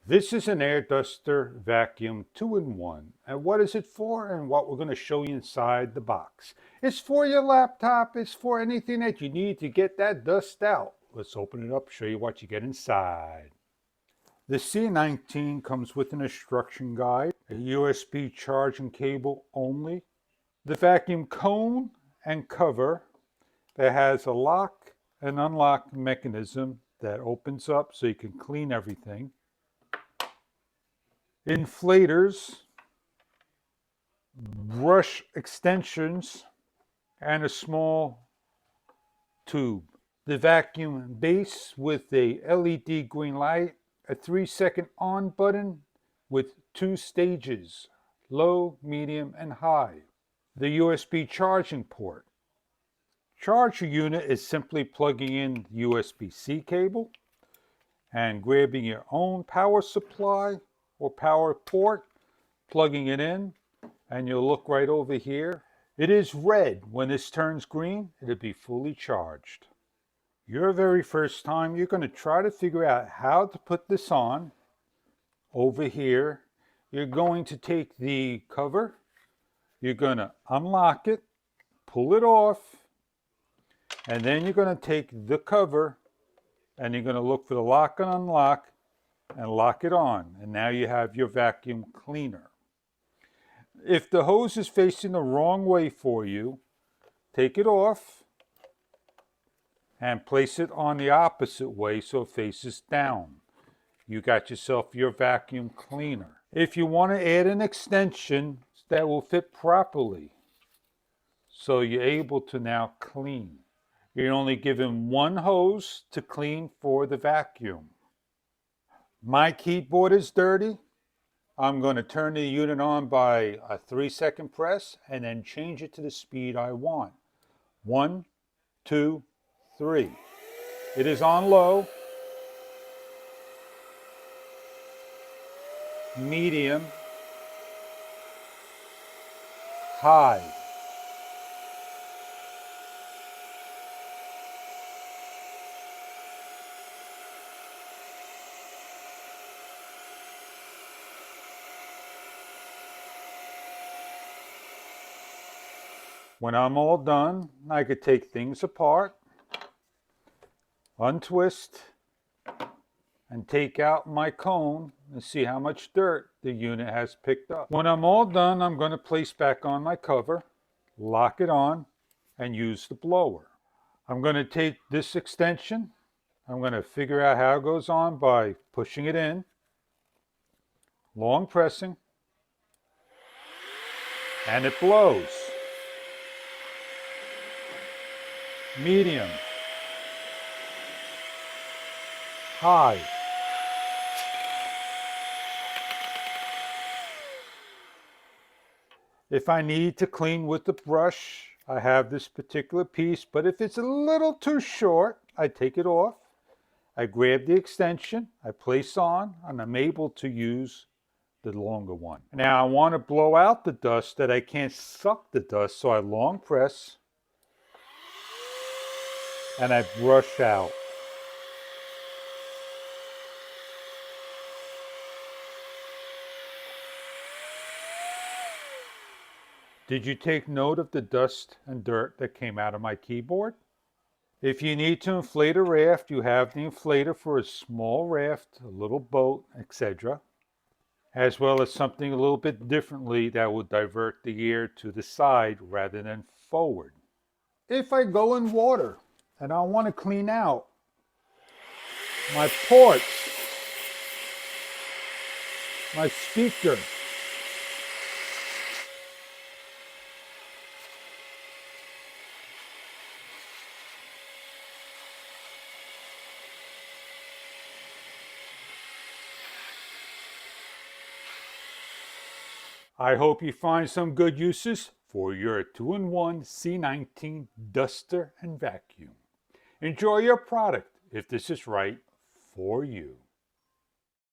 This is an air duster vacuum 2-in-1. And what is it for and what we're going to show you inside the box. It's for your laptop. It's for anything that you need to get that dust out. Let's open it up, show you what you get inside. The C19 comes with an instruction guide, a USB charging cable only, the vacuum cone and cover that has a lock and unlock mechanism that opens up so you can clean everything, inflators, brush extensions, and a small tube. The vacuum base with a LED green light, a 3-second on button with 2 stages, low, medium, and high. The USB charging port. Charger unit is simply plugging in USB-C cable and grabbing your own power supply or power port, plugging it in, and you'll look right over here. It is red. When this turns green, it'll be fully charged. Your very first time, you're going to try to figure out how to put this on. Over here, you're going to take the cover, you're going to unlock it, pull it off, and then you're going to take the cover and you're going to look for the lock and unlock and lock it on. And now you have your vacuum cleaner. If the hose is facing the wrong way for you, take it off and place it on the opposite way so it faces down. You got yourself your vacuum cleaner. If you want to add an extension that will fit properly, so you're able to now clean. You're only given one hose to clean for the vacuum. My keyboard is dirty. I'm going to turn the unit on by a 3-second press and then change it to the speed I want. 1, 2, 3. It is on low, medium, high. When I'm all done, I could take things apart, untwist, and take out my cone and see how much dirt the unit has picked up. When I'm all done, I'm going to place back on my cover, lock it on, and use the blower. I'm going to take this extension. I'm going to figure out how it goes on by pushing it in, long pressing, and it blows. Medium, high, if I need to clean with the brush, I have this particular piece, but if it's a little too short, I take it off, I grab the extension, I place on, and I'm able to use the longer one. Now I want to blow out the dust that I can't suck the dust, so I long press and I brush out. Did you take note of the dust and dirt that came out of my keyboard? If you need to inflate a raft, you have the inflator for a small raft, a little boat, etc., as well as something a little bit differently that will divert the air to the side rather than forward. If I go in water and I want to clean out my ports, my speaker, I hope you find some good uses for your 2-in-1 C19 duster and vacuum. Enjoy your product if this is right for you.